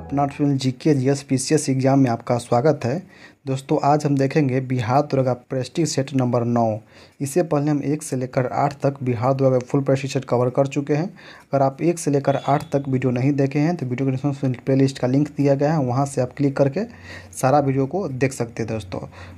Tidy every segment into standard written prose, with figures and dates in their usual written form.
अपना GK GS PCS exam में आपका स्वागत है। दोस्तों आज हम देखेंगे बिहार दरोगा प्रेस्टीज सेट नंबर 9। इससे पहले हम 1 से लेकर 8 तक बिहार दरोगा फुल प्रेस्टीज सेट कवर कर चुके हैं। अगर आप 1 से लेकर 8 तक वीडियो नहीं देखे हैं तो वीडियो के डिस्क्रिप्शन में प्लेलिस्ट का लिंक दिया गया है, वहाँ से आप क्लिक करके सारा वीडियो को देख सकते हैं।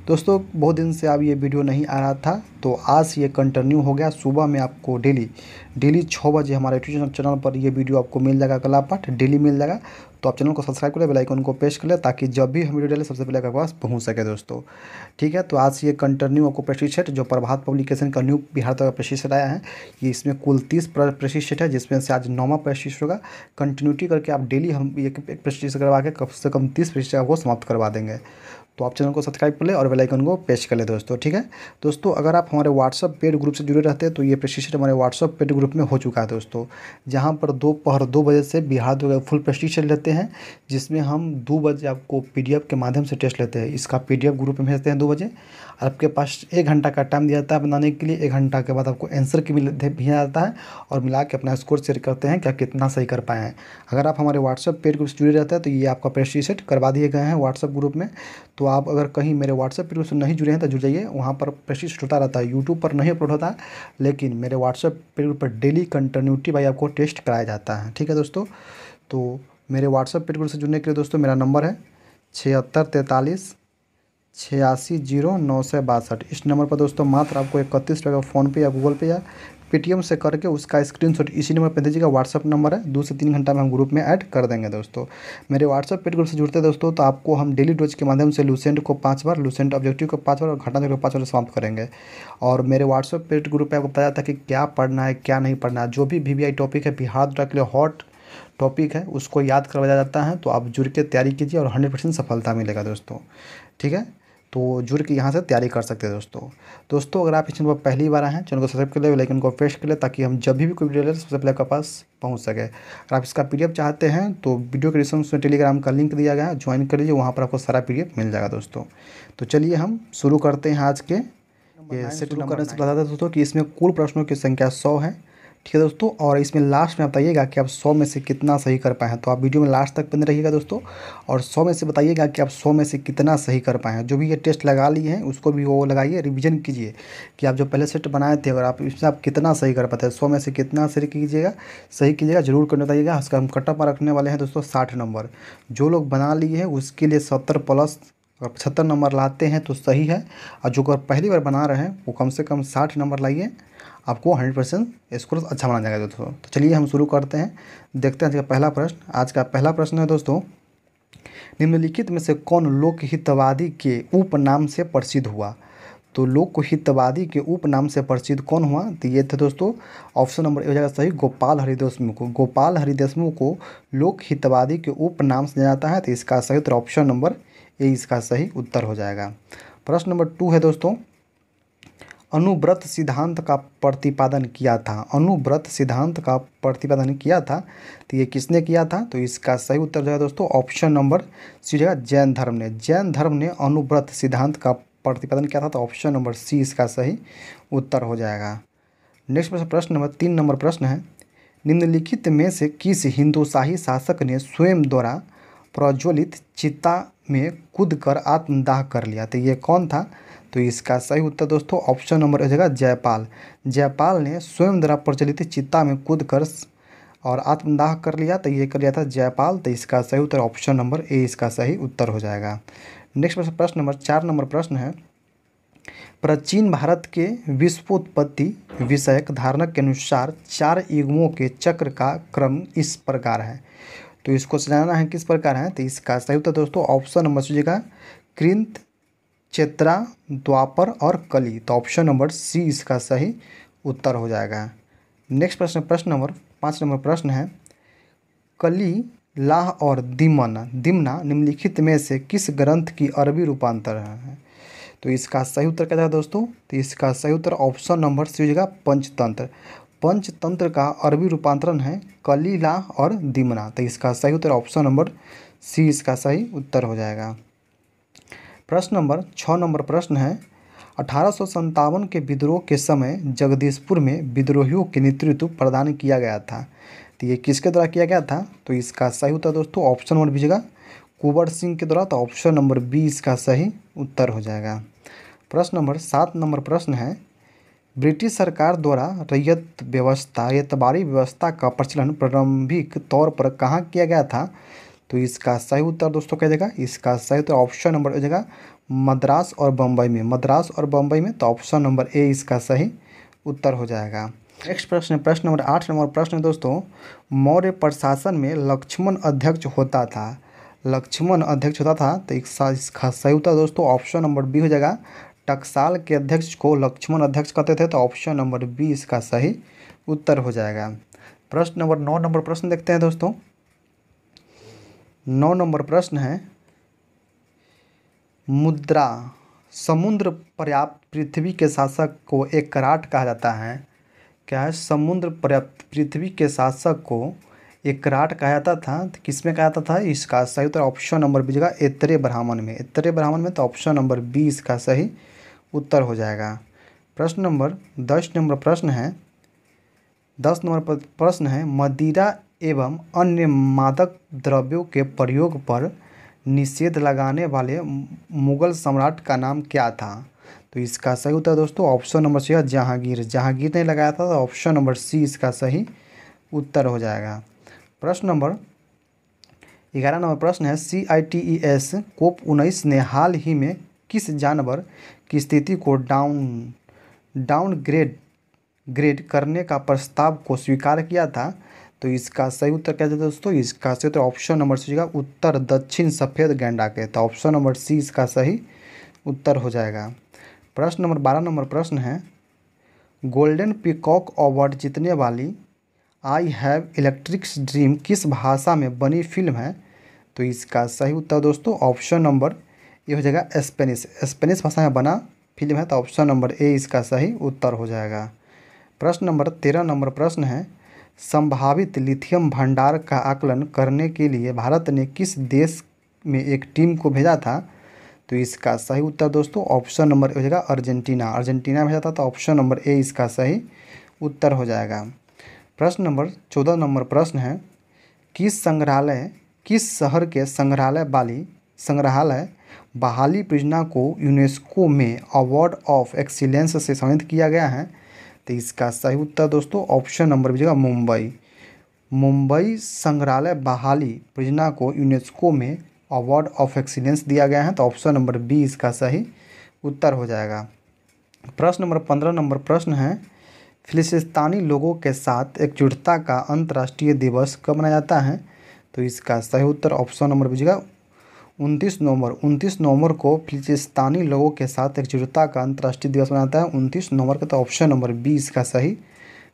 दोस्तों बहुत दिन से अब ये वीडियो नहीं आ रहा था, तो आज ये कंटिन्यू हो गया। सुबह में आपको डेली 6 बजे हमारे यूट्यूब चैनल पर ये वीडियो आपको मिल जाएगा, कला पाठ डेली मिल जाएगा। तो आप चैनल को सब्सक्राइब करें, बेल आइकन को प्रेस कर लें ताकि जब भी हम वीडियो डालें सबसे पहले आपके पास पहुंच सके दोस्तों। ठीक है, तो आज ये कंटिन्यू आपको प्रेस्टीज सेट जो प्रभात पब्लिकेशन का न्यू बिहार तक प्रेस्टीज सेट आया है, ये इसमें कुल 30 प्रेस्टीज सेट है, जिसमें से आज 9वां प्रेस्टीज सेट होगा। कंटिन्यूटी करके आप डेली हम एक प्रेस्टीज करवा के कम से कम 30 प्रेस्टीज आपको समाप्त करवा देंगे। तो आप चैनल को सब्सक्राइब कर लें और बेल आइकन को प्रेस कर लें दोस्तों। ठीक है दोस्तों, अगर आप हमारे व्हाट्सअप पेड ग्रुप से जुड़े रहते हैं तो ये प्रेस्टीज सेट हमारे व्हाट्सअप पेड ग्रुप में हो चुका है दोस्तों, जहां पर दोपहर 2 बजे से बिहार दरोगा फुल प्रेस्टीज सेट लेते हैं, जिसमें हम 2 बजे आपको पीडीएफ के माध्यम से टेस्ट लेते हैं। इसका पीडीएफ ग्रुप में भेजते हैं 2 बजे। आपके पास 1 घंटा का टाइम दिया जाता है बनाने के लिए। 1 घंटा के बाद आपको आंसर की भेजा जाता है और मिला के अपना स्कोर शेयर करते हैं कि आप कितना सही कर पाए हैं। अगर आप हमारे व्हाट्सअप पेड ग्रुप से जुड़े रहते हैं तो ये आपका प्रेस्टीज सेट करवा दिए गए हैं व्हाट्सअप ग्रुप में। तो आप अगर कहीं मेरे व्हाट्सअप पेड ग्रुप से नहीं जुड़े हैं तो जुड़ जाइए, वहाँ पर प्रेस्टीज सेट होता रहता है। यूट्यूब पर नहीं अपलोड होता है, लेकिन मेरे व्हाट्सअप पेड ग्रुप पर डेली कंटिन्यूटी बाई आपको टेस्ट कराया जाता है। ठीक है दोस्तों, तो मेरे व्हाट्सअप पेड ग्रुप से जुड़ने के लिए दोस्तों मेरा नंबर है 7643 860962। इस नंबर पर दोस्तों मात्र आपको 31 रुपये का फ़ोनपे या गूगल पे या पेटीएम से करके उसका स्क्रीनशॉट इसी नंबर पर दीजिएगा। व्हाट्सअप नंबर है, 2 से 3 घंटा में हम ग्रुप में ऐड कर देंगे दोस्तों। मेरे व्हाट्सअप पेड ग्रुप से जुड़ते हैं दोस्तों तो आपको हम डेली डोज के माध्यम से लूसेंट को 5 बार, लूसेंट ऑब्जेक्टिव को 5 बार और घटना को 5 बार समाप्त करेंगे। और मेरे व्हाट्सअप पेड ग्रुप पर आपको बताया था कि क्या पढ़ना है क्या नहीं पढ़ना है। जो भी वीवीआई टॉपिक है बिहार दरोगा के लिए हॉट टॉपिक है उसको याद करवाया जाता है, तो आप जुड़ के तैयारी कीजिए और 100% सफलता मिलेगा दोस्तों। ठीक है, तो जुड़ के यहाँ से तैयारी कर सकते हैं दोस्तों। अगर आप इस चैनल पर पहली बार आए हैं, चैनल को सब्सक्राइब कर ले, बेल आइकन को प्रेस कर ले ताकि हम जब भी कोई वीडियो डालें सबसे पहले आपके पास पहुँच सके। अगर आप इसका पीडीएफ चाहते हैं तो वीडियो के डिस्क्रिप्शन में टेलीग्राम का लिंक दिया गया है, ज्वाइन कर लीजिए, वहाँ पर आपको सारा पीडीएफ मिल जाएगा दोस्तों। तो चलिए हम शुरू करते हैं आज के ये सेट। शुरू करने से बता दें दोस्तों कि इसमें कुल प्रश्नों की संख्या 100 है। ठीक है दोस्तों, और इसमें लास्ट में बताइएगा कि आप 100 में से कितना सही कर पाए हैं। तो आप वीडियो में लास्ट तक बने रहिएगा दोस्तों, और 100 में से बताइएगा कि आप 100 में से कितना सही कर पाए हैं। जो भी ये टेस्ट लगा लिए हैं उसको भी वो लगाइए, रिवीजन कीजिए कि आप जो पहले सेट बनाए थे अगर आप इसमें आप कितना सही कर पाते हैं। 100 में से कितना सही कीजिएगा जरूर करने बताइएगा। इसका हम कट ऑफ रखने वाले हैं दोस्तों 60 नंबर। जो लोग बना लिए हैं उसके लिए 70 प्लस, अगर 75 नंबर लाते हैं तो सही है, और जो अगर पहली बार बना रहे हैं वो कम से कम 60 नंबर लाइए, आपको 100% स्कोर अच्छा माना जाएगा दोस्तों। तो चलिए हम शुरू करते हैं, देखते हैं आज का पहला प्रश्न। आज का पहला प्रश्न है दोस्तों, निम्नलिखित में से कौन लोकहितवादी के उपनाम से प्रसिद्ध हुआ। तो लोकहितवादी के उपनाम से प्रसिद्ध कौन हुआ, तो ये थे दोस्तों ऑप्शन नंबर ए हो जाएगा सही, गोपाल हरि देशमुख। गोपाल हरि देशमुख को लोकहितवादी के उपनाम से जाना जाता है, तो इसका सही उत्तर ऑप्शन नंबर ए इसका सही उत्तर हो जाएगा। प्रश्न नंबर 2 है दोस्तों, अनुव्रत सिद्धांत का प्रतिपादन किया था। अनुव्रत सिद्धांत का प्रतिपादन किया था, तो ये किसने किया था, तो इसका सही उत्तर जो है दोस्तों ऑप्शन नंबर सी जगह जैन धर्म ने। जैन धर्म ने अनुव्रत सिद्धांत का प्रतिपादन किया था, तो ऑप्शन नंबर सी इसका सही उत्तर हो जाएगा। नेक्स्ट प्रश्न नंबर 3 नंबर प्रश्न है, निम्नलिखित में से किस हिंदुशाही शासक ने स्वयं द्वारा प्रज्वलित चिता में कूदकर आत्मदाह कर लिया। तो ये कौन था, तो इसका सही उत्तर दोस्तों ऑप्शन नंबर हो जाएगा जयपाल। जयपाल ने स्वयं द्वारा प्रज्वलित चिता में कूदकर और आत्मदाह कर लिया, तो ये कर लिया था जयपाल। तो इसका सही उत्तर ऑप्शन नंबर ए इसका सही उत्तर हो जाएगा। नेक्स्ट प्रश्न नंबर 4 नंबर प्रश्न है, प्राचीन भारत के विश्वोत्पत्ति विषयक धारणा के अनुसार 4 युगों के चक्र का क्रम इस प्रकार है। तो इसको समझाना है किस प्रकार है, तो इसका सही उत्तर दोस्तों ऑप्शन नंबर सोचिएगा कृंत, चेत्रा, द्वापर और कली। तो ऑप्शन नंबर सी इसका सही उत्तर हो जाएगा। नेक्स्ट प्रश्न नंबर 5 नंबर प्रश्न है, कली, लाह और दिमना निम्नलिखित में से किस ग्रंथ की अरबी रूपांतर है। तो इसका सही उत्तर क्या जाएगा दोस्तों, तो इसका सही उत्तर ऑप्शन नंबर सी हो जाएगा पंचतंत्र। पंचतंत्र का अरबी रूपांतरण है कली, लाह और दिमना। तो इसका सही उत्तर ऑप्शन नंबर सी इसका सही उत्तर हो जाएगा। प्रश्न नंबर 6 नंबर प्रश्न है, 1857 के विद्रोह के समय जगदीशपुर में विद्रोहियों के नेतृत्व प्रदान किया गया था। तो ये किसके द्वारा किया गया था? तो इसका सही उत्तर दोस्तों ऑप्शन नंबर बीजिएगा कुंवर सिंह के द्वारा। तो ऑप्शन नंबर बी इसका सही उत्तर हो जाएगा। प्रश्न नंबर 7 नंबर प्रश्न है, ब्रिटिश सरकार द्वारा रैयतबाड़ी व्यवस्था का प्रचलन प्रारंभिक तौर पर कहाँ किया गया था? तो इसका सही उत्तर दोस्तों क्या देगा? इसका सही उत्तर ऑप्शन नंबर हो जाएगा मद्रास और बम्बई में। मद्रास और बम्बई में। तो ऑप्शन नंबर ए इसका सही उत्तर हो जाएगा। नेक्स्ट प्रश्न है प्रश्न नंबर 8 नंबर प्रश्न है दोस्तों, मौर्य प्रशासन में लक्ष्मण अध्यक्ष होता था। लक्ष्मण अध्यक्ष होता था। तो इसका सही उत्तर दोस्तों ऑप्शन नंबर बी हो जाएगा। टकसाल के अध्यक्ष को लक्ष्मण अध्यक्ष कहते थे। तो ऑप्शन नंबर बी इसका सही उत्तर हो जाएगा। प्रश्न नंबर 9 नंबर प्रश्न देखते हैं दोस्तों। 9 नंबर प्रश्न है, मुद्रा समुद्र पर्याप्त पृथ्वी के शासक को एक कराट कहा जाता है। क्या है? समुद्र पर्याप्त पृथ्वी के शासक को एक कराट कहा जाता था। तो किसमें कहा जाता था? इसका सही उत्तर ऑप्शन नंबर बी जगह ऐतरेय ब्राह्मण में। ऐतरेय ब्राह्मण में। तो ऑप्शन नंबर बी इसका सही उत्तर हो जाएगा। प्रश्न नंबर 10 नंबर प्रश्न है 10 नंबर प्रश्न है, मदिरा एवं अन्य मादक द्रव्यों के प्रयोग पर निषेध लगाने वाले मुगल सम्राट का नाम क्या था? तो इसका सही उत्तर दोस्तों ऑप्शन नंबर सी है जहांगीर। जहांगीर ने लगाया था। तो ऑप्शन नंबर सी इसका सही उत्तर हो जाएगा। प्रश्न नंबर 11 नंबर प्रश्न है, CITES COP19 ने हाल ही में किस जानवर की स्थिति को डाउनग्रेड करने का प्रस्ताव को स्वीकार किया था? तो इसका सही उत्तर क्या है दोस्तों? इसका सही उत्तर ऑप्शन नंबर सी का उत्तर दक्षिण सफ़ेद गैंडा के। तो ऑप्शन नंबर सी इसका सही उत्तर हो जाएगा। प्रश्न नंबर 12 नंबर प्रश्न है, गोल्डन पीकॉक अवार्ड जीतने वाली आई हैव इलेक्ट्रिक ड्रीम किस भाषा में बनी फिल्म है? तो इसका सही उत्तर दोस्तों ऑप्शन नंबर ये हो जाएगा स्पेनिश भाषा में बना फिल्म है। तो ऑप्शन नंबर ए इसका सही उत्तर हो जाएगा। प्रश्न नंबर 13 नंबर प्रश्न है, संभावित लिथियम भंडार का आकलन करने के लिए भारत ने किस देश में एक टीम को भेजा था? तो इसका सही उत्तर दोस्तों ऑप्शन नंबर ए हो जाएगा अर्जेंटीना। अर्जेंटीना भेजा था। तो ऑप्शन नंबर ए इसका सही उत्तर हो जाएगा। प्रश्न नंबर 14 नंबर प्रश्न है, किस शहर के संग्रहालय बहाली परियोजना को यूनेस्को में अवार्ड ऑफ एक्सीलेंस से सम्मानित किया गया है? तो इसका सही उत्तर दोस्तों option number B Mumbai. Mumbai संग्रहालय बहाली परियोजना को यूनेस्को में अवार्ड ऑफ एक्सीलेंस दिया गया है। तो ऑप्शन नंबर बी इसका सही उत्तर हो जाएगा। प्रश्न नंबर 15 नंबर प्रश्न है, फिलिस्तीनी लोगों के साथ एकजुटता का अंतर्राष्ट्रीय दिवस कब मनाया जाता है? तो इसका सही उत्तर ऑप्शन नंबर बी 29 नवंबर को फिलिस्तीनी लोगों के साथ एकजुटता का अंतर्राष्ट्रीय दिवस मनाता है 29 नवंबर को। तो ऑप्शन नंबर बी इसका सही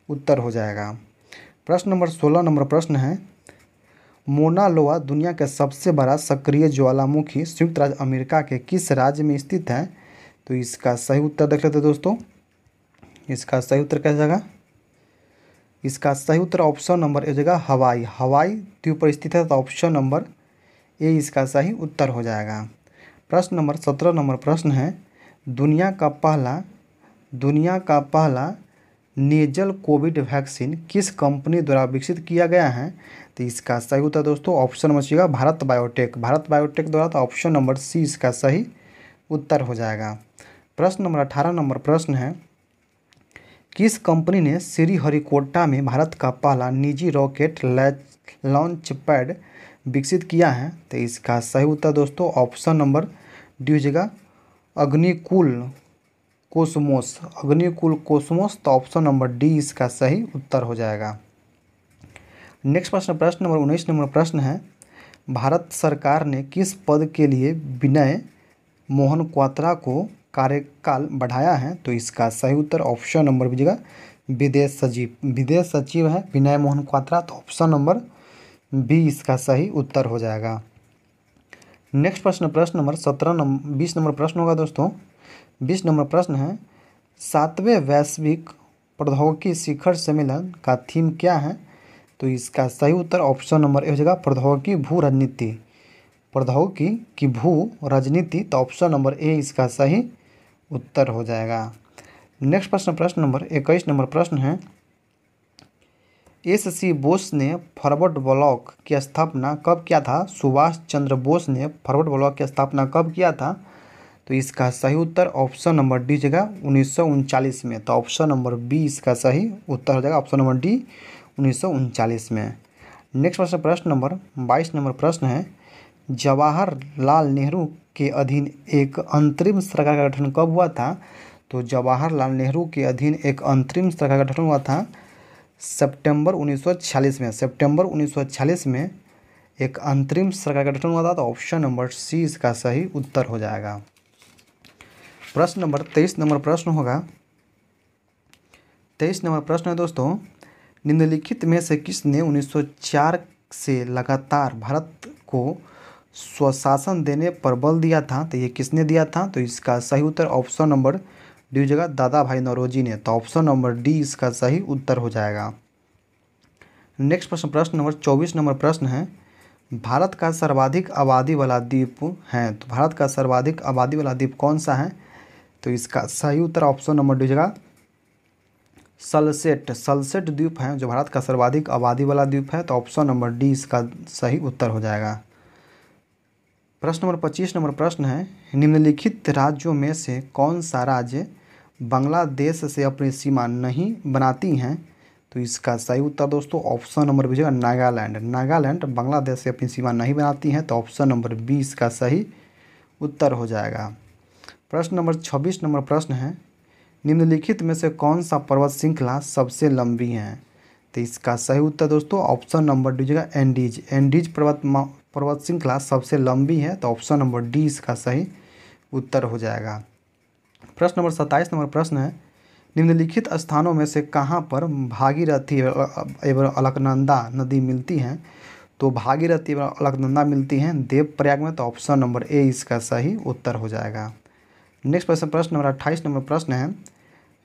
उत्तर हो जाएगा। प्रश्न नंबर 16 नंबर प्रश्न है, मोना लोआ दुनिया का सबसे बड़ा सक्रिय ज्वालामुखी संयुक्त राज्य अमेरिका के किस राज्य में स्थित है? तो इसका सही उत्तर देख लेते दोस्तों। इसका सही उत्तर क्या जाएगा? इसका सही उत्तर ऑप्शन नंबर ए जगह हवाई द्वीप पर स्थित है। तो ऑप्शन नंबर ए इसका सही उत्तर हो जाएगा। प्रश्न नंबर 17 नंबर प्रश्न है, दुनिया का पहला नेजल कोविड वैक्सीन किस कंपनी द्वारा विकसित किया गया है? तो इसका सही उत्तर दोस्तों option number C Bharat Biotech द्वारा। तो ऑप्शन नंबर सी इसका सही उत्तर हो जाएगा। प्रश्न नंबर 18 नंबर प्रश्न है, किस कंपनी ने श्रीहरिकोटा में भारत का पहला निजी रॉकेट लॉन्च पैड विकसित किया है? तो इसका सही उत्तर दोस्तों ऑप्शन नंबर डी हो जाएगा अग्निकुल कोसमोस। तो ऑप्शन नंबर डी इसका सही उत्तर हो जाएगा। नेक्स्ट प्रश्न नंबर 19 नंबर प्रश्न है, भारत सरकार ने किस पद के लिए विनय मोहन क्वात्रा को कार्यकाल बढ़ाया है? तो इसका सही उत्तर ऑप्शन नंबर बी जगह विदेश सचिव है विनय मोहन क्वात्रा। तो ऑप्शन नंबर बी इसका सही उत्तर हो जाएगा। नेक्स्ट प्रश्न नंबर 20 नंबर प्रश्न होगा दोस्तों। 20 नंबर प्रश्न है, 7वें वैश्विक प्रौद्योगिकी शिखर सम्मेलन का थीम क्या है? तो इसका सही उत्तर ऑप्शन नंबर ए हो जाएगा प्रौद्योगिकी भू राजनीति। तो ऑप्शन नंबर ए इसका सही उत्तर हो जाएगा। नेक्स्ट प्रश्न नंबर 21 नंबर प्रश्न है, एस.सी. बोस ने फॉरवर्ड ब्लॉक की स्थापना कब किया था? सुभाष चंद्र बोस ने फॉरवर्ड ब्लॉक की स्थापना कब किया था? तो इसका सही उत्तर ऑप्शन नंबर डी जगह 1939 में। तो ऑप्शन नंबर बी इसका सही उत्तर हो जाएगा, ऑप्शन नंबर डी 1939 में। नेक्स्ट प्रश्न नंबर 22 नंबर प्रश्न है, जवाहरलाल नेहरू के अधीन एक अंतरिम सरकार का गठन कब हुआ था? तो जवाहरलाल नेहरू के अधीन एक अंतरिम सरकार का गठन हुआ था सितंबर 1946 में। सितंबर 1946 में एक अंतरिम सरकार का गठन हुआ था। तो ऑप्शन नंबर सी इसका सही उत्तर हो जाएगा। प्रश्न नंबर 23 नंबर प्रश्न होगा। 23 नंबर प्रश्न है दोस्तों, निम्नलिखित में से किसने 1904 से लगातार भारत को स्वशासन देने पर बल दिया था? तो ये किसने दिया था? तो इसका सही उत्तर ऑप्शन नंबर डी जगह दादा भाई नौरोजी ने। तो ऑप्शन नंबर डी इसका सही उत्तर हो जाएगा। नेक्स्ट प्रश्न नंबर 24 नंबर प्रश्न है, भारत का सर्वाधिक आबादी वाला द्वीप है। तो भारत का सर्वाधिक आबादी वाला द्वीप कौन सा है? तो इसका सही उत्तर ऑप्शन नंबर डी जगह सल्सेट द्वीप है जो भारत का सर्वाधिक आबादी वाला द्वीप है। तो ऑप्शन नंबर डी इसका सही उत्तर हो जाएगा। प्रश्न नंबर 25 नंबर प्रश्न है, निम्नलिखित राज्यों में से कौन सा राज्य बांग्लादेश से अपनी सीमा नहीं बनाती हैं? तो इसका सही उत्तर दोस्तों option number B Nagaland. Nagaland Bangladesh से अपनी सीमा नहीं बनाती हैं। तो ऑप्शन नंबर बी इसका सही उत्तर हो जाएगा। प्रश्न नंबर 26 नंबर प्रश्न है, निम्नलिखित में से कौन सा पर्वत श्रृंखला सबसे लंबी है? तो इसका सही उत्तर दोस्तों ऑप्शन नंबर डी जगह एंडीज। एंडीज पर्वत श्रृंखला सबसे लंबी है। तो ऑप्शन नंबर डी इसका सही उत्तर हो जाएगा। प्रश्न नंबर 27 नंबर प्रश्न है, निम्नलिखित स्थानों में से कहाँ पर भागीरथी एवं अलकनंदा नदी मिलती हैं? तो भागीरथी एवं अलकनंदा मिलती हैं देवप्रयाग में। तो ऑप्शन नंबर ए इसका सही उत्तर हो जाएगा। नेक्स्ट प्रश्न नंबर 28 नंबर प्रश्न है,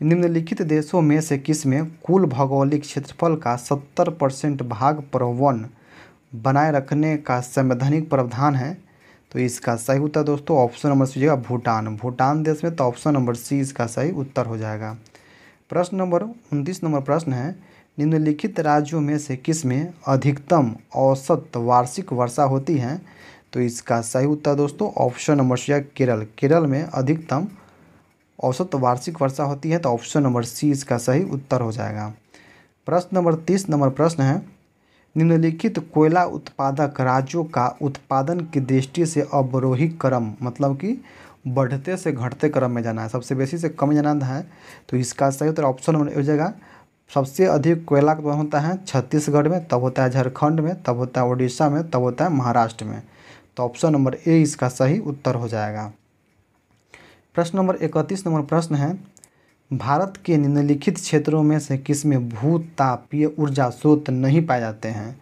निम्नलिखित देशों में से किसमें कुल भौगोलिक क्षेत्रफल का 70% भाग पर वन बनाए रखने का संवैधानिक प्रावधान है? तो इसका सही उत्तर दोस्तों ऑप्शन नंबर सी जगह भूटान देश में। तो ऑप्शन नंबर सी इसका सही उत्तर हो जाएगा। प्रश्न नंबर 29 नंबर प्रश्न है, निम्नलिखित राज्यों में से किसमें अधिकतम औसत वार्षिक वर्षा होती है? तो इसका सही उत्तर दोस्तों ऑप्शन नंबर सी केरल में अधिकतम औसत वार्षिक वर्षा होती है। तो ऑप्शन नंबर सी इसका सही उत्तर हो जाएगा। प्रश्न नंबर 30 नंबर प्रश्न है, निम्नलिखित कोयला उत्पादक राज्यों का उत्पादन की दृष्टि से अवरोही क्रम मतलब कि बढ़ते से घटते क्रम में जाना है, सबसे बेसी से कम जाना है। तो इसका सही उत्तर ऑप्शन नंबर हो जाएगा। सबसे अधिक कोयला का होता है छत्तीसगढ़ में, तब होता है झारखंड में, तब होता है उड़ीसा में, तब होता है महाराष्ट्र में। तो ऑप्शन नंबर ए इसका सही उत्तर हो जाएगा। प्रश्न नंबर 31 नंबर प्रश्न है, भारत के निम्नलिखित क्षेत्रों में से किसमें भूतापीय ऊर्जा स्रोत नहीं पाए जाते हैं?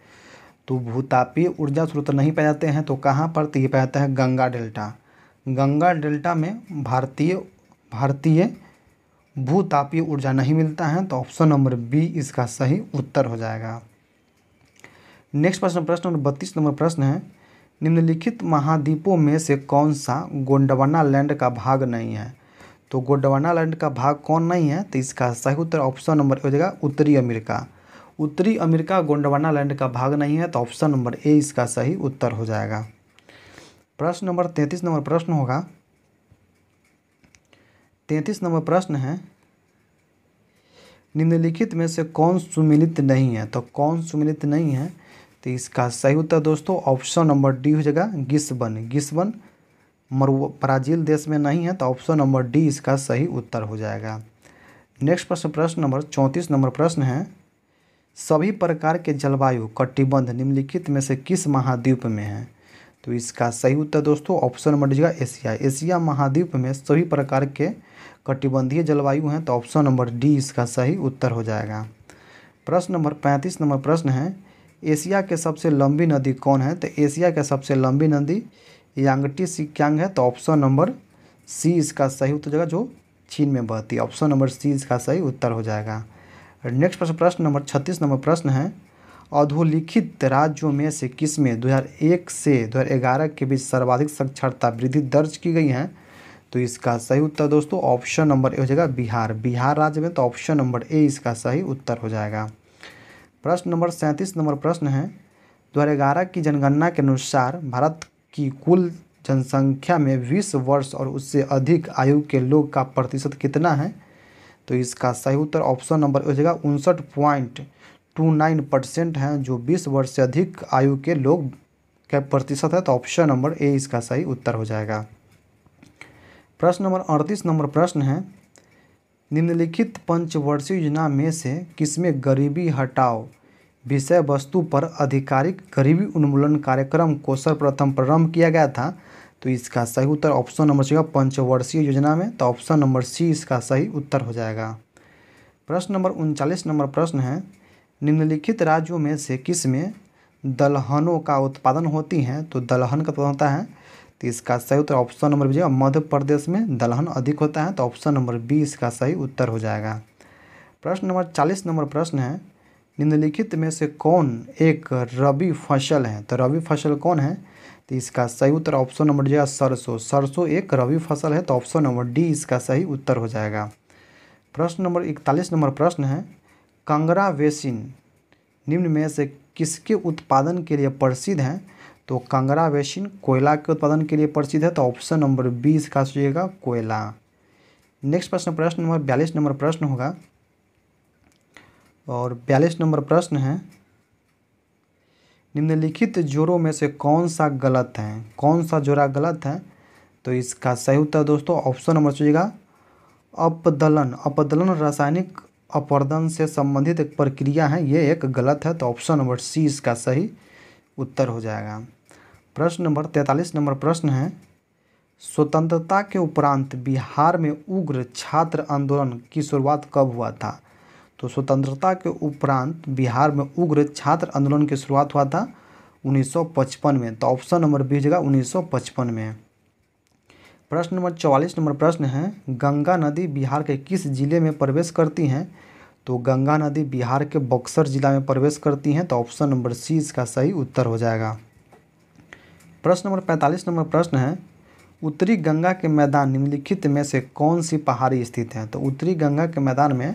तो भूतापीय ऊर्जा स्रोत नहीं पाए जाते हैं तो कहाँ पर? तो ये पाया जाता है गंगा डेल्टा। गंगा डेल्टा में भारतीय भूतापीय ऊर्जा नहीं मिलता है। तो ऑप्शन नंबर बी इसका सही उत्तर हो जाएगा। नेक्स्ट प्रश्न नंबर 32 नंबर प्रश्न है, निम्नलिखित महाद्वीपों में से कौन सा गोंडवाना लैंड का भाग नहीं है? तो गोंडवाना लैंड का भाग कौन नहीं है? तो इसका सही उत्तर ऑप्शन नंबर हो जाएगा उत्तरी अमेरिका। उत्तरी अमेरिका गोंडवाना लैंड का भाग नहीं है। तो ऑप्शन नंबर ए इसका सही उत्तर हो जाएगा। प्रश्न नंबर 33 नंबर प्रश्न होगा। 33 नंबर प्रश्न है, निम्नलिखित में से कौन सुमेलित नहीं है? तो कौन सुमेलित नहीं है? तो इसका सही उत्तर दोस्तों ऑप्शन नंबर डी हो जाएगा गिस्बन ब्राज़ील देश में नहीं है। तो ऑप्शन नंबर डी इसका सही उत्तर हो जाएगा। नेक्स्ट प्रश्न नंबर 34 नंबर प्रश्न है, सभी प्रकार के जलवायु कटिबंध निम्नलिखित में से किस महाद्वीप में है? तो इसका सही उत्तर दोस्तों option number D Asia. Asia महाद्वीप में सभी प्रकार के कटिबंधीय जलवायु हैं। तो ऑप्शन नंबर डी इसका सही उत्तर हो जाएगा। प्रश्न नंबर 35 नंबर प्रश्न है, एशिया के सबसे लंबी नदी कौन है? तो एशिया के सबसे लंबी नदी यांगटी सिक्यांग है। तो ऑप्शन नंबर सी इसका सही उत्तर हो जाएगा, जो चीन में बहती है। ऑप्शन नंबर सी इसका सही उत्तर हो जाएगा। नेक्स्ट प्रश्न नंबर 36 नंबर प्रश्न है, अधोलिखित राज्यों में से किस में 2001 से 2011 के बीच सर्वाधिक साक्षरता वृद्धि दर्ज की गई है? तो इसका सही उत्तर दोस्तों ऑप्शन नंबर ए हो जाएगा बिहार राज्य में। तो ऑप्शन नंबर ए इसका सही उत्तर हो जाएगा। प्रश्न नंबर 37 नंबर प्रश्न है 2011 की जनगणना के अनुसार भारत की कुल जनसंख्या में 20 वर्ष और उससे अधिक आयु के लोग का प्रतिशत कितना है? तो इसका सही उत्तर ऑप्शन नंबर हो जाएगा 59.29% है जो 20 वर्ष से अधिक आयु के लोग का प्रतिशत है। तो ऑप्शन नंबर ए इसका सही उत्तर हो जाएगा। प्रश्न नंबर 38 नंबर प्रश्न है निम्नलिखित पंचवर्षीय योजना में से किसमें गरीबी हटाओ विषय वस्तु पर आधिकारिक गरीबी उन्मूलन कार्यक्रम को सर्वप्रथम प्रारंभ किया गया था? तो इसका सही उत्तर ऑप्शन नंबर सी पंचवर्षीय योजना में। तो ऑप्शन नंबर सी इसका सही उत्तर हो जाएगा। प्रश्न नंबर 39 नंबर प्रश्न है निम्नलिखित राज्यों में से किसमें दलहनों का उत्पादन होती है? तो दलहन का उत्पादन होता है। तो इसका सही उत्तर option number B Madhya Pradesh में दलहन अधिक होता है। तो ऑप्शन नंबर बी इसका सही उत्तर हो जाएगा। प्रश्न नंबर 40 नंबर प्रश्न है निम्नलिखित में से कौन एक रबी फसल है? तो रबी फसल कौन है? तो इसका सही उत्तर ऑप्शन नंबर डी सरसों। सरसों एक रबी फसल है। तो ऑप्शन नंबर डी इसका सही उत्तर हो जाएगा। प्रश्न नंबर 41 नंबर प्रश्न है कांगड़ा बेसिन निम्न में से किसके उत्पादन के लिए प्रसिद्ध है? तो कांगड़ा बेसिन कोयला के उत्पादन के लिए प्रसिद्ध है। तो ऑप्शन नंबर 20 का सोचिएगा कोयला। नेक्स्ट प्रश्न नंबर 42 नंबर प्रश्न होगा और 42 नंबर प्रश्न है निम्नलिखित जोड़ों में से कौन सा गलत है? कौन सा जोड़ा गलत है? तो इसका सही उत्तर दोस्तों ऑप्शन नंबर सोचिएगा अपदलन। अपदलन रासायनिक अपवर्तन से संबंधित एक प्रक्रिया है, ये एक गलत है। तो ऑप्शन नंबर सी इसका सही उत्तर हो जाएगा। प्रश्न नंबर 43 नंबर प्रश्न है स्वतंत्रता के उपरांत बिहार में उग्र छात्र आंदोलन की शुरुआत कब हुआ था? तो स्वतंत्रता के उपरांत बिहार में उग्र छात्र आंदोलन की शुरुआत हुआ था 1955 में। तो ऑप्शन नंबर बी जगह 1955 में। प्रश्न नंबर 44 नंबर प्रश्न है गंगा नदी बिहार के किस जिले में प्रवेश करती हैं? तो गंगा नदी बिहार के बक्सर जिला में प्रवेश करती हैं। तो ऑप्शन नंबर सी इसका सही उत्तर हो जाएगा। प्रश्न नंबर 45 नंबर प्रश्न है उत्तरी गंगा के मैदान निम्नलिखित में से कौन सी पहाड़ी स्थित है? तो उत्तरी गंगा के मैदान में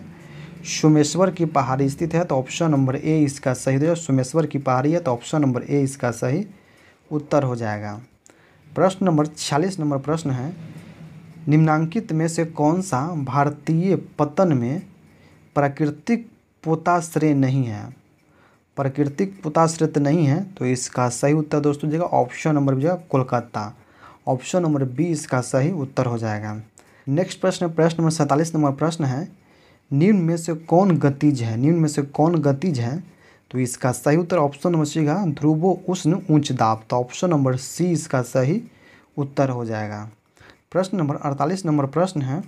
सोमेश्वर की पहाड़ी स्थित है। तो ऑप्शन नंबर ए इसका सही है। सोमेश्वर की पहाड़ी है। तो ऑप्शन नंबर ए इसका सही उत्तर हो जाएगा। प्रश्न नंबर 46 नंबर प्रश्न है निम्नांकित में से कौन सा भारतीय पतन में प्राकृतिक पोताश्रय नहीं है? प्राकृतिक पोताश्रय नहीं है। तो इसका सही उत्तर दोस्तों जगह option number B Kolkata. Option number B इसका सही उत्तर हो जाएगा। नेक्स्ट प्रश्न नंबर 47 नंबर प्रश्न है निम्न में से कौन गतिज है? निम्न में से कौन गतिज है? तो इसका सही उत्तर ऑप्शन नंबर सी का ध्रुवो उष्ण उच्च दाब। तो ऑप्शन नंबर सी इसका सही उत्तर हो जाएगा। प्रश्न नंबर 48 नंबर प्रश्न है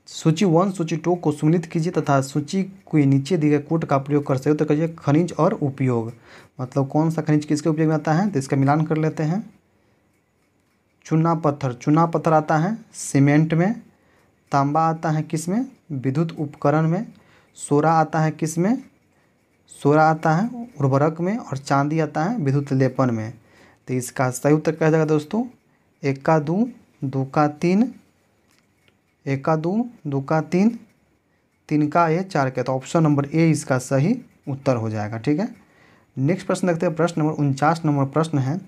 सूची 1 सूची 2 को सम्मिलित कीजिए तथा सूची के नीचे दिए गए कोड का प्रयोग कर सकते हो। तो कहिए खनिज और उपयोग, मतलब कौन सा खनिज किसके उपयोग में आता है? तो इसका मिलान कर लेते हैं। चूना पत्थर आता है सीमेंट में, तांबा आता है किस में? विद्युत उपकरण में, सोरा आता है किस में? सोरा आता है उर्वरक में, और चांदी आता है विद्युत लेपन में। तो इसका सही उत्तर क्या जाएगा दोस्तों? 1 का 2, 2 का 3, 1 का 2, 2 का 3, 3 का ए, 4 का। तो ऑप्शन नंबर ए इसका सही उत्तर हो जाएगा। ठीक है। नेक्स्ट प्रश्न देखते हैं। प्रश्न नंबर 49 नंबर प्रश्न है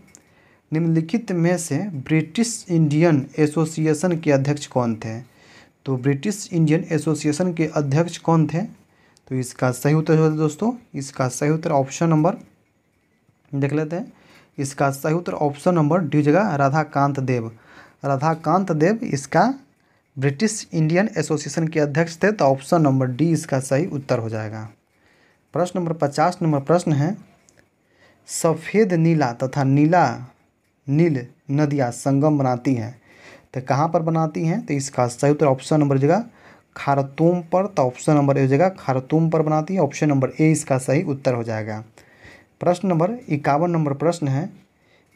निम्नलिखित में से ब्रिटिश इंडियन एसोसिएशन के अध्यक्ष कौन थे? तो ब्रिटिश इंडियन एसोसिएशन के अध्यक्ष कौन थे? तो इसका सही उत्तर हो दोस्तों, इसका सही उत्तर ऑप्शन नंबर देख लेते हैं। इसका सही उत्तर ऑप्शन नंबर डी जगह राधाकांत देव। राधाकांत देव इसका ब्रिटिश इंडियन एसोसिएशन के अध्यक्ष थे। तो ऑप्शन नंबर डी इसका सही उत्तर हो जाएगा। प्रश्न नंबर 50 नंबर प्रश्न है सफ़ेद नीला तथा नीला नील नदियाँ संगम बनाती हैं, तो कहाँ पर बनाती हैं? तो इसका सही उत्तर ऑप्शन नंबर जगह खारतूम पर। तो ऑप्शन नंबर ए जगह खारतूम पर बनाती है। ऑप्शन नंबर ए इसका सही उत्तर हो जाएगा। प्रश्न नंबर 51 नंबर प्रश्न है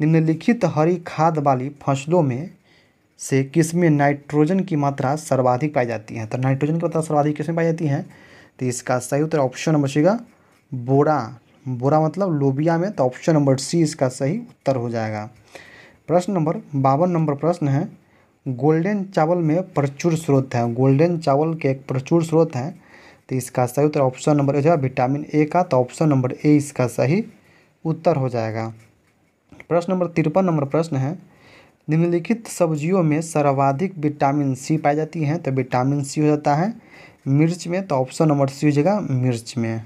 निम्नलिखित हरी खाद वाली फसलों में से किसमें नाइट्रोजन की मात्रा सर्वाधिक पाई जाती है? तो नाइट्रोजन की मात्रा सर्वाधिक किसमें पाई जाती है? तो इसका सही उत्तर ऑप्शन नंबर सी का बोरा मतलब लोबिया में। तो ऑप्शन नंबर सी इसका सही उत्तर हो जाएगा। प्रश्न नंबर 52 नंबर प्रश्न है गोल्डन चावल में प्रचुर स्रोत है। गोल्डन चावल के एक प्रचुर स्रोत हैं, तो इसका सही उत्तर ऑप्शन नंबर ए हो जाएगा विटामिन ए का, तो ऑप्शन नंबर ए इसका सही उत्तर हो जाएगा। प्रश्न नंबर 53 नंबर प्रश्न है, निम्नलिखित सब्जियों में सर्वाधिक विटामिन सी पाई जाती है, तो विटामिन सी हो जाता है मिर्च में, तो ऑप्शन नंबर सी हो जाएगा मिर्च में।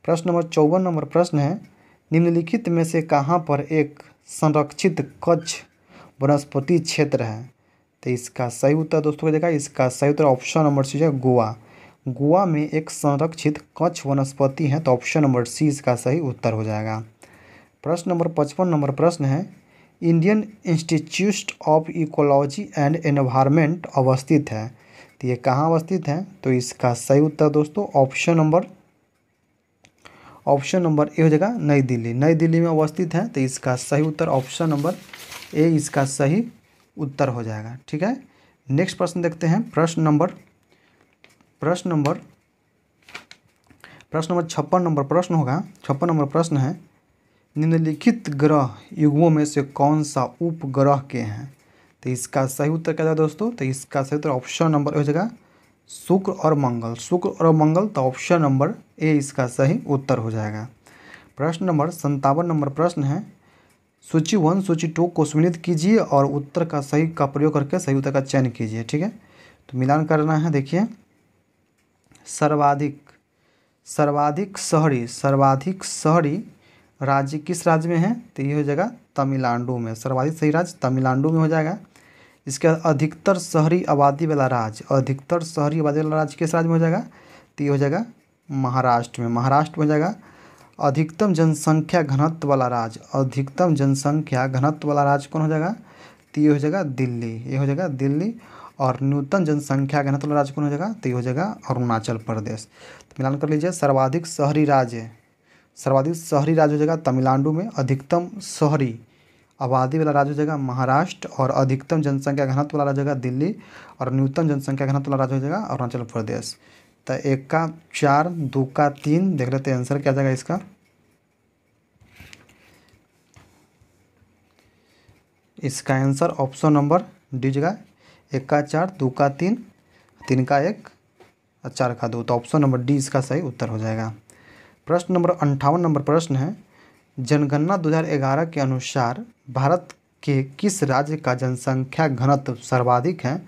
प्रश्न नंबर 54 नंबर प्रश्न है, निम्नलिखित में से कहाँ पर एक संरक्षित कच्छ वनस्पति क्षेत्र है, तो इसका सही उत्तर दोस्तों हो जाएगा, इसका सही उत्तर ऑप्शन नंबर सी है गोवा। गोवा में एक संरक्षित कच्छ वनस्पति है, तो ऑप्शन नंबर सी इसका सही उत्तर हो जाएगा। प्रश्न नंबर 55 नंबर प्रश्न है, Indian institute of ecology and environment अवस्थित है, तो ये कहाँ अवस्थित है, तो इसका सही उत्तर दोस्तों ऑप्शन नंबर ए हो जाएगा नई दिल्ली। नई दिल्ली में अवस्थित है, तो इसका सही उत्तर ऑप्शन नंबर ए इसका सही उत्तर हो जाएगा। ठीक है, नेक्स्ट प्रश्न देखते हैं। प्रश्न नंबर 56 नंबर प्रश्न होगा। 56 नंबर प्रश्न है, निम्नलिखित ग्रह युग्मों में से कौन सा उपग्रह के हैं, तो इसका सही उत्तर क्या है दोस्तों, तो इसका सही उत्तर ऑप्शन नंबर हो जाएगा शुक्र और मंगल। शुक्र और मंगल, तो ऑप्शन नंबर ए इसका सही उत्तर हो जाएगा। प्रश्न नंबर 57 नंबर प्रश्न है, सूची 1 सूची 2 को सम्मिलित कीजिए और उत्तर का सही का प्रयोग करके सही उत्तर का चयन कीजिए। ठीक है, तो मिलान करना है। देखिए, सर्वाधिक शहरी राज्य किस राज्य में है, तो ये हो जाएगा तमिलनाडु में। सर्वाधिक शहरी राज्य तमिलनाडु में हो जाएगा। इसके बाद अधिकतर शहरी आबादी वाला राज्य किस राज्य में हो जाएगा, तो ये हो जाएगा महाराष्ट्र में। महाराष्ट्र में हो जाएगा। अधिकतम जनसंख्या घनत्व वाला राज्य कौन हो जाएगा, तो ये हो जाएगा दिल्ली। और न्यूनतम जनसंख्या घनत्व वाला राज्य कौन हो जाएगा, तो ये हो जाएगा अरुणाचल प्रदेश। तो मिलान कर लीजिए, सर्वाधिक शहरी राज्य हो जाएगा तमिलनाडु में, अधिकतम शहरी आबादी वाला राज्य हो जाएगा महाराष्ट्र, और अधिकतम जनसंख्या घनत्व वाला राज्य हो जाएगा दिल्ली, और न्यूनतम जनसंख्या घनत्व वाला राज्य हो जाएगा अरुणाचल प्रदेश। तो 1 का 4, 2 का 3, देख लेते हैं आंसर क्या जाएगा इसका। इसका आंसर ऑप्शन नंबर डी जगह 1 का 4, 2 का 3, 3 का 1 और 4 का 2, तो ऑप्शन नंबर डी इसका सही उत्तर हो जाएगा। प्रश्न नंबर 58 नंबर प्रश्न है, जनगणना 2011 के अनुसार भारत के किस राज्य का जनसंख्या घनत्व सर्वाधिक है,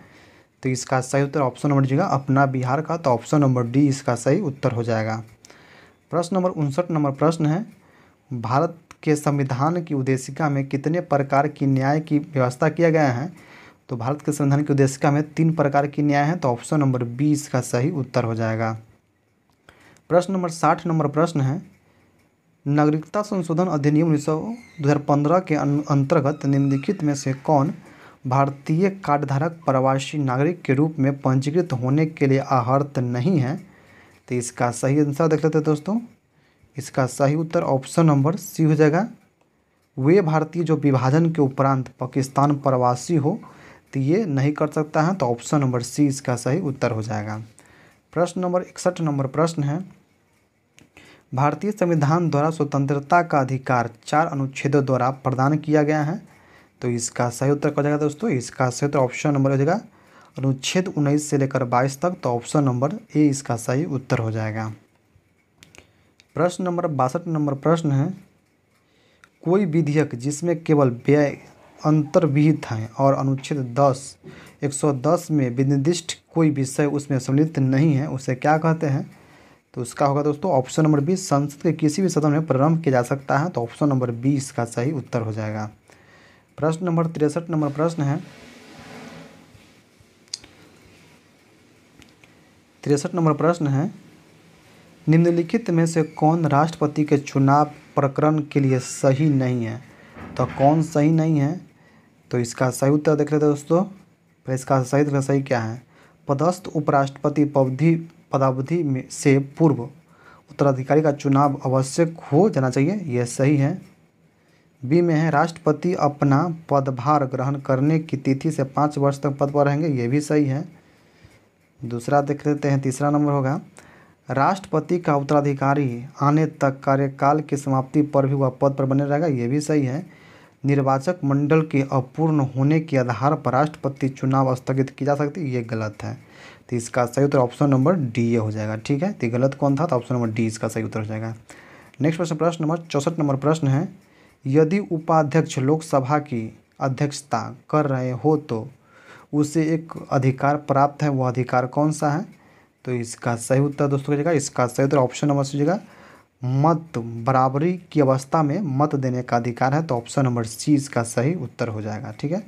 तो इसका सही उत्तर ऑप्शन नंबर डी अपना बिहार का, तो ऑप्शन नंबर डी इसका सही उत्तर हो जाएगा। प्रश्न नंबर 59 नंबर प्रश्न है, भारत के संविधान की उद्देशिका में कितने प्रकार की न्याय की व्यवस्था किया गया है, तो भारत के संविधान की उद्देशिका में 3 प्रकार की न्याय है, तो ऑप्शन नंबर बी इसका सही उत्तर हो जाएगा। प्रश्न नंबर 60 नंबर प्रश्न है, नागरिकता संशोधन अधिनियम 2015 के अंतर्गत निम्नलिखित में से कौन भारतीय कार्डधारक प्रवासी नागरिक के रूप में पंजीकृत होने के लिए आहर्त नहीं है, तो इसका सही आंसर देख लेते हैं दोस्तों। इसका सही उत्तर ऑप्शन नंबर सी हो जाएगा, वे भारतीय जो विभाजन के उपरांत पाकिस्तान प्रवासी हो, तो ये नहीं कर सकता है, तो ऑप्शन नंबर सी इसका सही उत्तर हो जाएगा। प्रश्न नंबर 61 नंबर प्रश्न है, भारतीय संविधान द्वारा स्वतंत्रता का अधिकार 4 अनुच्छेदों द्वारा प्रदान किया गया है, तो इसका सही उत्तर क्या हो जाएगा दोस्तों। इसका सही उत्तर ऑप्शन नंबर हो जाएगा अनुच्छेद 19 से लेकर 22 तक, तो ऑप्शन नंबर ए इसका सही उत्तर हो जाएगा। प्रश्न नंबर 62 नंबर प्रश्न है, कोई विधेयक जिसमें केवल व्यय अंतर्विहित हैं और अनुच्छेद 110 में विनिर्दिष्ट कोई विषय उसमें सम्मिलित नहीं है, उसे क्या कहते हैं, तो उसका होगा दोस्तों ऑप्शन नंबर बी, संसद के किसी भी सदन में प्रारंभ किया जा सकता है, तो ऑप्शन नंबर बी इसका सही उत्तर हो जाएगा। प्रश्न नंबर 63 नंबर प्रश्न है, 63 नंबर प्रश्न है, निम्नलिखित में से कौन राष्ट्रपति के चुनाव प्रकरण के लिए सही नहीं है, तो कौन सही नहीं है, तो इसका सही उत्तर देख लेते हैं दोस्तों। पर इसका सही क्या है, पदस्थ उपराष्ट्रपति पदावधि में से पूर्व उत्तराधिकारी का चुनाव आवश्यक हो जाना चाहिए, यह सही है। बी में है, राष्ट्रपति अपना पदभार ग्रहण करने की तिथि से 5 वर्ष तक पद पर रहेंगे, ये भी सही है। दूसरा देख लेते हैं, तीसरा नंबर होगा, राष्ट्रपति का उत्तराधिकारी आने तक कार्यकाल की समाप्ति पर भी वह पद पर बने रहेगा, ये भी सही है। निर्वाचक मंडल के अपूर्ण होने के आधार पर राष्ट्रपति चुनाव स्थगित की जा सकती है, ये गलत है। तो इसका सही उत्तर ऑप्शन नंबर डी ये हो जाएगा। ठीक है, तो गलत कौन था, तो ऑप्शन नंबर डी इसका सही उत्तर हो जाएगा। नेक्स्ट प्रश्न, प्रश्न नंबर 64 नंबर प्रश्न है, यदि उपाध्यक्ष लोकसभा की अध्यक्षता कर रहे हो तो उसे एक अधिकार प्राप्त है, वह अधिकार कौन सा है। तो इसका सही उत्तर दोस्तों हो जाएगा, इसका सही उत्तर ऑप्शन नंबर सी हो जाएगा, मत बराबरी की अवस्था में मत देने का अधिकार है, तो ऑप्शन नंबर सी इसका सही उत्तर हो जाएगा। ठीक है,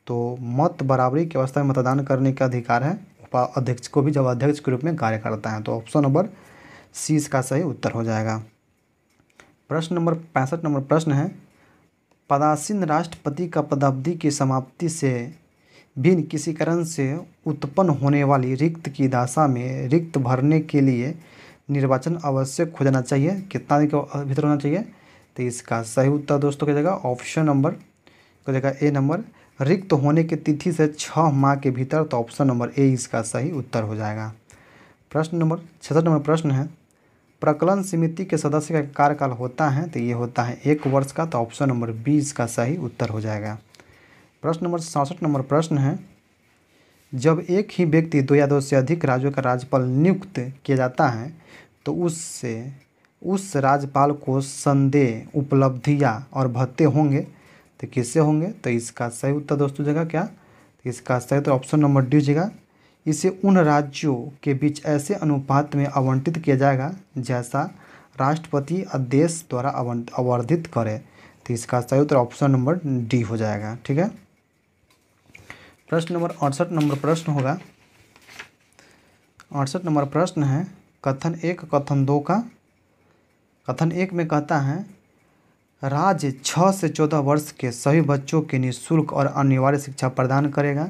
तो मत बराबरी की अवस्था में मतदान करने का अधिकार है उपाध्यक्ष को भी, जब अध्यक्ष के रूप में कार्य करता है, तो ऑप्शन नंबर सी इसका सही उत्तर हो जाएगा। प्रश्न नंबर 65 नंबर प्रश्न है, पदासीन राष्ट्रपति का पदावधि की समाप्ति से भिन्न किसी कारण से उत्पन्न होने वाली रिक्त की दशा में रिक्त भरने के लिए निर्वाचन आवश्यक हो जाना चाहिए, कितना दिन के भीतर होना चाहिए। तो इसका सही उत्तर दोस्तों की जगह ऑप्शन नंबर की जगह ए नंबर, रिक्त होने की तिथि से 6 माह के भीतर, तो ऑप्शन नंबर ए इसका सही उत्तर हो जाएगा। प्रश्न नंबर 66 नंबर प्रश्न है, प्रकलन समिति के सदस्य का कार्यकाल होता है, तो ये होता है 1 वर्ष का, तो ऑप्शन नंबर बी इसका सही उत्तर हो जाएगा। प्रश्न नंबर 67 नंबर प्रश्न है, जब एक ही व्यक्ति 2 या 2 से अधिक राज्यों का राज्यपाल नियुक्त किया जाता है तो उस राज्यपाल को संदेह, उपलब्धियां और भत्ते होंगे, तो किससे होंगे। तो इसका सही उत्तर दोस्तों जगह क्या, तो इसका सही उत्तर ऑप्शन नंबर डी जगह, इसे उन राज्यों के बीच ऐसे अनुपात में आवंटित किया जाएगा जैसा राष्ट्रपति आदेश द्वारा आवर्धित करे, तो इसका सही उत्तर ऑप्शन नंबर डी हो जाएगा। ठीक है, प्रश्न नंबर 68 नंबर प्रश्न होगा, 68 नंबर प्रश्न है, कथन 1 कथन 2 का। कथन 1 में कहता है, राज्य 6 से 14 वर्ष के सभी बच्चों के निःशुल्क और अनिवार्य शिक्षा प्रदान करेगा,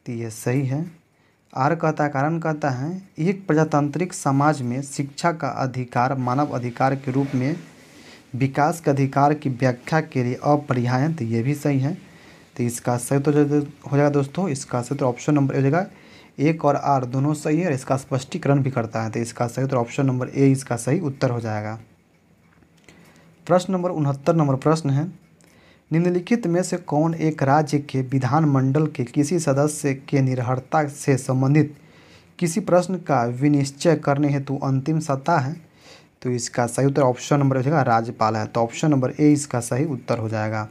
तो ये सही है। आर कहता है, कारण कहता है, एक प्रजातांत्रिक समाज में शिक्षा का अधिकार मानव अधिकार के रूप में विकास के अधिकार की व्याख्या के लिए अपरिहार्य है, तो ये भी सही है। तो इसका सही उत्तर हो जाएगा दोस्तों, इसका सही उत्तर ऑप्शन नंबर ए हो जाएगा, 1 और आर दोनों सही है और इसका स्पष्टीकरण भी करता है, तो इसका सही उत्तर ऑप्शन नंबर ए इसका सही उत्तर हो जाएगा। प्रश्न नंबर 69 नंबर प्रश्न है, निम्नलिखित में से कौन एक राज्य के विधानमंडल के किसी सदस्य के निरर्हता से संबंधित किसी प्रश्न का विनिश्चय करने हेतु अंतिम सत्ता है। तो इसका सही उत्तर ऑप्शन नंबर हो जाएगा राज्यपाल है, तो ऑप्शन नंबर ए इसका सही उत्तर हो जाएगा।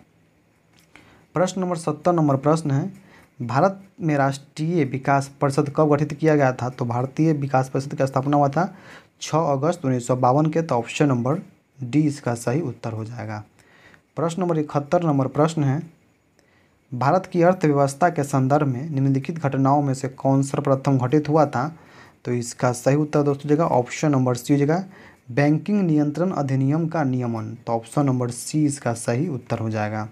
प्रश्न नंबर 70 नंबर प्रश्न है, भारत में राष्ट्रीय विकास परिषद कब गठित किया गया था। तो भारतीय विकास परिषद की स्थापना हुआ था 6 अगस्त 1952 के, तो ऑप्शन नंबर डी इसका सही उत्तर हो जाएगा। प्रश्न नंबर 71 नंबर प्रश्न है, भारत की अर्थव्यवस्था के संदर्भ में निम्नलिखित घटनाओं में से कौन सर्वप्रथम घटित हुआ था। तो इसका सही उत्तर दोस्तों जगह ऑप्शन नंबर सी जगह, बैंकिंग नियंत्रण अधिनियम का नियमन, तो ऑप्शन नंबर सी इसका सही उत्तर हो जाएगा।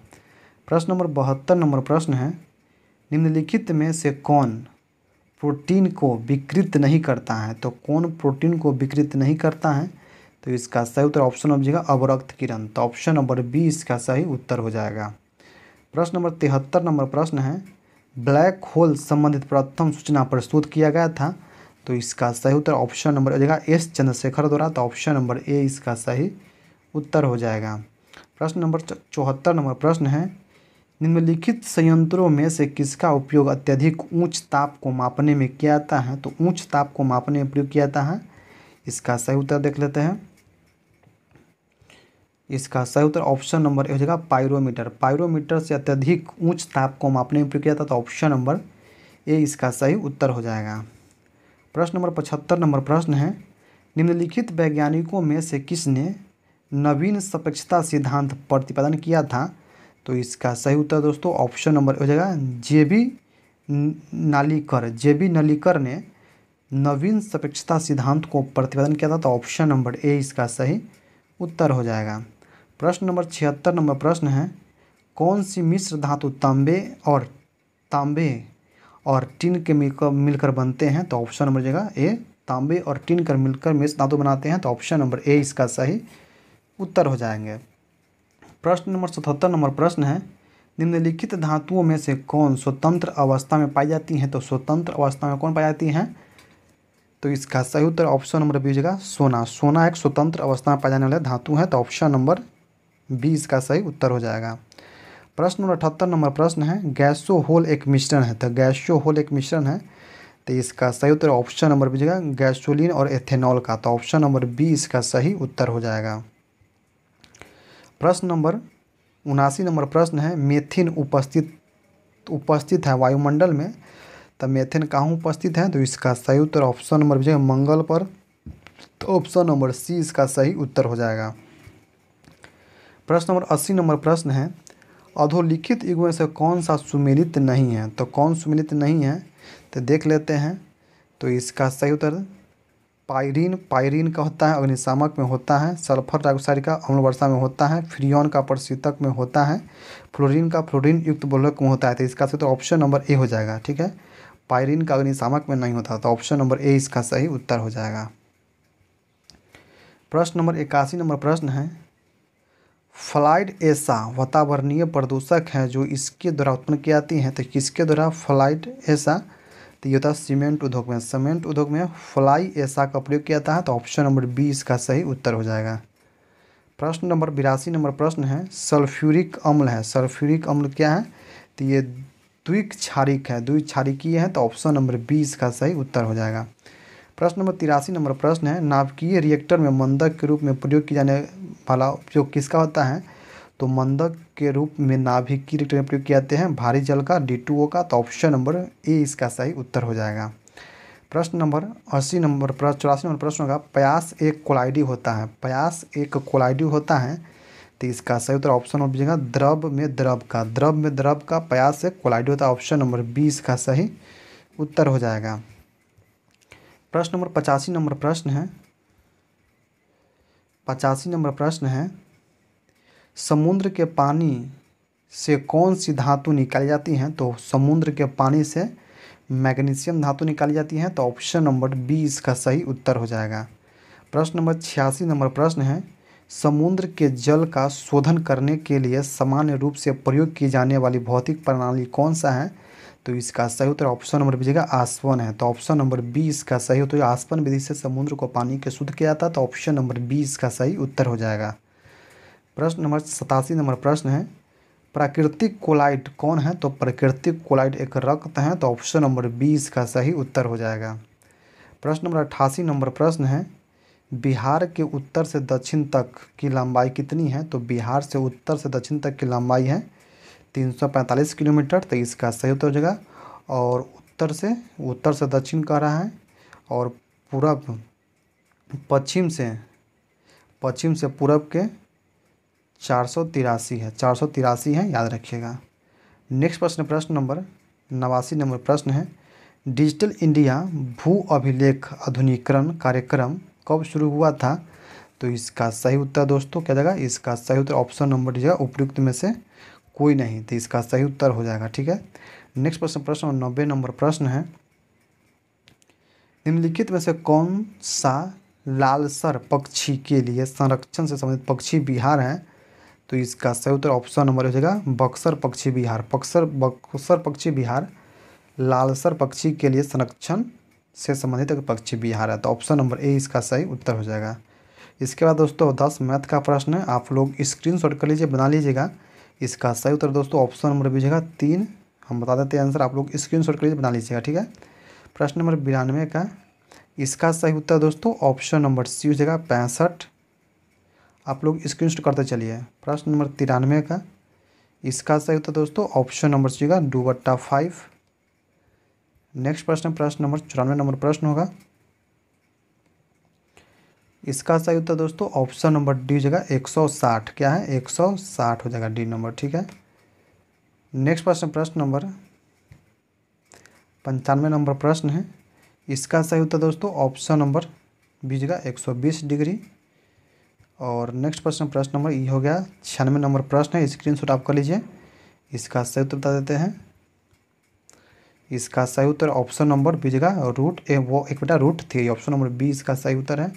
प्रश्न नंबर 72 नंबर प्रश्न है, निम्नलिखित में से कौन प्रोटीन को विकृत नहीं करता है। तो कौन प्रोटीन को विकृत नहीं करता है, तो इसका सही उत्तर ऑप्शन नंबर जगह अवरक्त किरण, तो ऑप्शन नंबर बी इसका सही उत्तर हो जाएगा। प्रश्न नंबर 73 नंबर प्रश्न है, ब्लैक होल संबंधित प्रथम सूचना प्रस्तुत किया गया था। तो इसका सही उत्तर ऑप्शन नंबर जगह एस चंद्रशेखर द्वारा, तो ऑप्शन नंबर ए इसका सही उत्तर हो जाएगा। प्रश्न नंबर 74 नंबर प्रश्न है, निम्नलिखित संयंत्रों में से किसका उपयोग अत्यधिक उच्च ताप को मापने में किया जाता है। तो उच्च ताप को मापने में प्रयोग किया जाता है, इसका सही उत्तर देख लेते हैं। इसका सही उत्तर ऑप्शन नंबर ए हो जाएगा पायरोमीटर। पायरोमीटर से अत्यधिक उच्च ताप को मापने में प्रयोग किया जाता है, तो ऑप्शन नंबर ए इसका सही उत्तर हो जाएगा। प्रश्न नंबर 75 नंबर प्रश्न है, निम्नलिखित वैज्ञानिकों में से किसने नवीन सापेक्षता सिद्धांत प्रतिपादन किया था। तो इसका सही उत्तर दोस्तों ऑप्शन नंबर हो जाएगा जेबी नालिकर ने नवीन सापेक्षता सिद्धांत को प्रतिपादन किया था, तो ऑप्शन नंबर ए इसका सही उत्तर हो जाएगा। प्रश्न नंबर 76 नंबर प्रश्न है, कौन सी मिश्र धातु तांबे और टिन के मिलकर बनते हैं। तो ऑप्शन नंबर जगह ए, तांबे और टिन कर मिलकर मिश्र धातु बनाते हैं, तो ऑप्शन नंबर ए इसका सही उत्तर हो जाएंगे। प्रश्न नंबर 77 नंबर प्रश्न है, निम्नलिखित धातुओं में से कौन स्वतंत्र अवस्था में पाई जाती हैं। तो स्वतंत्र अवस्था में कौन पाई जाती हैं, तो इसका सही उत्तर ऑप्शन नंबर बी जगह सोना। सोना एक स्वतंत्र अवस्था में पाई जाने वाला धातु है, तो ऑप्शन नंबर बी इसका सही उत्तर हो जाएगा। प्रश्न नंबर 78 नंबर प्रश्न है, गैसो होल एक मिश्रण है। तो गैसो होल एक मिश्रण है तो इसका सही उत्तर ऑप्शन नंबर बी जगह गैसोलीन और एथेनॉल का। तो ऑप्शन नंबर बी इसका सही उत्तर हो जाएगा। प्रश्न नंबर 79 नंबर प्रश्न है, मेथिन उपस्थित है वायुमंडल में, तो मेथेन कहाँ उपस्थित है? तो इसका सही उत्तर ऑप्शन नंबर बी मंगल पर। तो ऑप्शन नंबर सी इसका सही उत्तर हो जाएगा। प्रश्न नंबर 80 नंबर प्रश्न है, अधोलिखित युग्म में से कौन सा सुमेलित नहीं है? तो कौन सुमेलित नहीं है तो देख लेते हैं। तो इसका सही उत्तर पायरीन का होता है, अग्निशामक में होता है, सल्फर डाइऑक्साइड का अम्ल वर्षा में होता है, फ्रियोन का प्रशीतक में होता है, फ्लोरीन का फ्लोरीन युक्त बहुलक में होता है। तो इसका सही उत्तर ऑप्शन नंबर ए हो जाएगा। ठीक है, पायरीन का अग्निशामक में नहीं होता, तो ऑप्शन नंबर ए इसका सही उत्तर हो जाएगा। प्रश्न नंबर 81 नंबर प्रश्न है, फ्लाइड ऐसा वातावरणीय प्रदूषक है जो इसके द्वारा उत्पन्न की जाती है। तो किसके द्वारा फ्लाइड ऐसा? तो ये होता है सीमेंट उद्योग में। सीमेंट उद्योग में फ्लाई ऐसा का प्रयोग किया जाता है। तो ऑप्शन नंबर बी इसका सही उत्तर हो जाएगा। प्रश्न नंबर 82 नंबर प्रश्न है, सल्फ्यूरिक अम्ल है। सल्फ्यूरिक अम्ल क्या है? तो ये द्विक्षारिक है, द्विक्षारिकीय है। तो ऑप्शन नंबर बी इसका सही उत्तर हो जाएगा। प्रश्न नंबर 83 नंबर प्रश्न है, नाभिकीय रिएक्टर में मंदक के रूप में प्रयोग किया जाने वाला उपयोग किसका होता है? तो मंदक के रूप में नाभिकीय रिएक्टर में प्रयोग किए जाते हैं भारी जल का, D2O का। तो ऑप्शन नंबर ए इसका सही उत्तर हो जाएगा। प्रश्न नंबर 84 नंबर प्रश्न होगा, प्यास एक कोलाइडी होता है। प्यास एक कोलाइडी होता है। तो इसका सही उत्तर ऑप्शन नंबर बी द्रव में द्रव का प्यास एक कोलाइडी होता है। ऑप्शन नंबर बी इसका सही उत्तर हो जाएगा। प्रश्न नंबर 85 नंबर प्रश्न है, 85 नंबर प्रश्न है, समुद्र के पानी से कौन सी धातु निकाली जाती हैं? तो समुद्र के पानी से मैग्नीशियम धातु निकाली जाती है। तो ऑप्शन नंबर बी इसका सही उत्तर हो जाएगा। प्रश्न नंबर 86 नंबर प्रश्न है, समुद्र के जल का शोधन करने के लिए सामान्य रूप से प्रयोग की जाने वाली भौतिक प्रणाली कौन सा है? तो इसका सही उत्तर ऑप्शन नंबर बी आसवन है। तो ऑप्शन नंबर बी इसका सही उत्तर, आसवन विधि से समुद्र को पानी के शुद्ध किया जाता है। तो ऑप्शन नंबर बी इसका सही उत्तर हो जाएगा। प्रश्न नंबर 87 नंबर प्रश्न है, प्राकृतिक कोलाइड कौन है? तो प्राकृतिक कोलाइड एक रक्त है। तो ऑप्शन नंबर बी इसका सही उत्तर हो जाएगा। प्रश्न नंबर 88 नंबर प्रश्न है, बिहार के उत्तर से दक्षिण तक की लंबाई कितनी है? तो बिहार से उत्तर से दक्षिण तक की लंबाई है 345 किलोमीटर। तो इसका सही उत्तर हो जाएगा। और उत्तर से दक्षिण कह रहा है, और पूरब पश्चिम से पूरब के 483 है, 483 है, याद रखिएगा। नेक्स्ट प्रश्न नंबर 89 नंबर प्रश्न है, डिजिटल इंडिया भू अभिलेख आधुनिकीकरण कार्यक्रम कब शुरू हुआ था? तो इसका सही उत्तर दोस्तों क्या जाएगा? इसका सही उत्तर ऑप्शन नंबर डी उपयुक्त में से कोई नहीं। तो इसका सही उत्तर हो जाएगा। ठीक है, नेक्स्ट प्रश्न 90 नंबर प्रश्न है, निम्नलिखित में से कौन सा लालसर पक्षी के लिए संरक्षण से संबंधित पक्षी विहार है? तो इसका सही उत्तर ऑप्शन नंबर हो जाएगा बक्सर पक्षी विहार। बक्सर पक्षी विहार लालसर पक्षी के लिए संरक्षण से संबंधित एक पक्षी विहार है। तो ऑप्शन नंबर ए इसका सही उत्तर हो जाएगा। इसके बाद दोस्तों 10 मैथ का प्रश्न है, आप लोग स्क्रीनशॉट कर लीजिए, बना लीजिएगा। इसका सही उत्तर दोस्तों ऑप्शन नंबर बी जगह 3, हम बता देते हैं आंसर, आप लोग स्क्रीनशॉट कर लीजिए, बना लीजिएगा। ठीक है, प्रश्न नंबर 92 का, इसका सही उत्तर दोस्तों ऑप्शन नंबर सी हो जाएगा 65। आप लोग स्क्रीनशॉट करते चलिए। प्रश्न नंबर 93 का, इसका सही उत्तर दोस्तों ऑप्शन नंबर सी होगा 2/5। नेक्स्ट प्रश्न नंबर 94 नंबर प्रश्न होगा, इसका सही उत्तर दोस्तों ऑप्शन नंबर डी हो जाएगा 160। क्या है? 160 हो जाएगा डी नंबर। ठीक है, नेक्स्ट प्रश्न नंबर 95 नंबर प्रश्न है, इसका सही उत्तर दोस्तों ऑप्शन नंबर बी जगह 120 डिग्री। और नेक्स्ट प्रश्न नंबर ई हो गया 96 नंबर प्रश्न है, स्क्रीनशॉट आप कर लीजिए। इसका सही उत्तर बता देते हैं। इसका सही उत्तर ऑप्शन नंबर बी जगह √3, ऑप्शन नंबर बी इसका सही उत्तर है।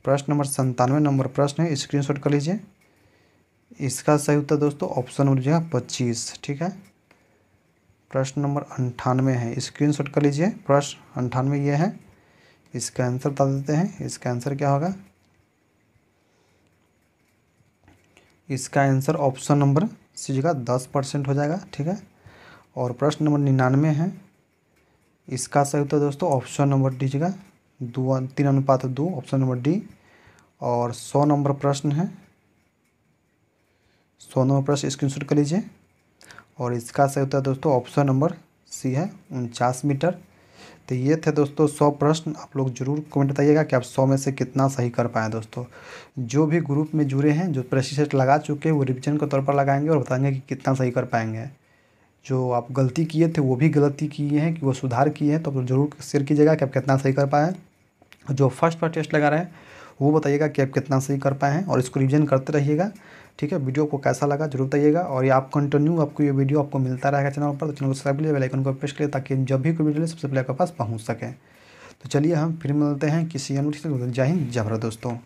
प्रश्न नंबर 97 नंबर प्रश्न है, स्क्रीनशॉट कर लीजिए। इसका सही उत्तर दोस्तों ऑप्शन नंबर जगह 25। ठीक है, प्रश्न नंबर 98 है, स्क्रीनशॉट कर लीजिए। प्रश्न 98 ये है, इसका आंसर बता देते हैं। इसका आंसर क्या होगा? इसका आंसर ऑप्शन नंबर सी जगह 10% हो जाएगा। ठीक है, और प्रश्न नंबर 99 है, इसका सही उत्तर दोस्तों ऑप्शन नंबर डी जगह 3:2 ऑप्शन नंबर डी। और 100 नंबर प्रश्न है, 100 नंबर प्रश्न स्क्रीनशॉट कर लीजिए। और इसका सही उत्तर दोस्तों ऑप्शन नंबर सी है 49 मीटर। तो ये थे दोस्तों 100 प्रश्न। आप लोग जरूर कमेंट बताइएगा कि आप 100 में से कितना सही कर पाएँ दोस्तों। जो भी ग्रुप में जुड़े हैं, जो प्रैक्टिस सेट लगा चुके हैं, वो रिविजन के तौर पर लगाएंगे और बताएंगे कि कितना सही कर पाएंगे। जो आप गलती किए थे वो भी गलती किए हैं कि वो सुधार किए हैं, तो आप ज़रूर शेयर कीजिएगा कि आप कितना सही कर पाए हैं। जो फर्स्ट बार टेस्ट लगा रहे हैं वो बताइएगा कि आप कितना सही कर पाए हैं और इसको रिवीजन करते रहिएगा। ठीक है, वीडियो को कैसा लगा जरूर बताइएगा। और ये आप कंटिन्यू आपको ये वीडियो आपको मिलता रहेगा चैनल पर, तो चैनल को सब्सक्राइब कीजिए, बेल आइकन को प्रेस करिए ताकि जब भी कोई वीडियो सबसे पहले आपके पास पहुँच सके। तो चलिए हम फिर मिलते हैं किसी अन्य। जय हिंद, जय भारत दोस्तों।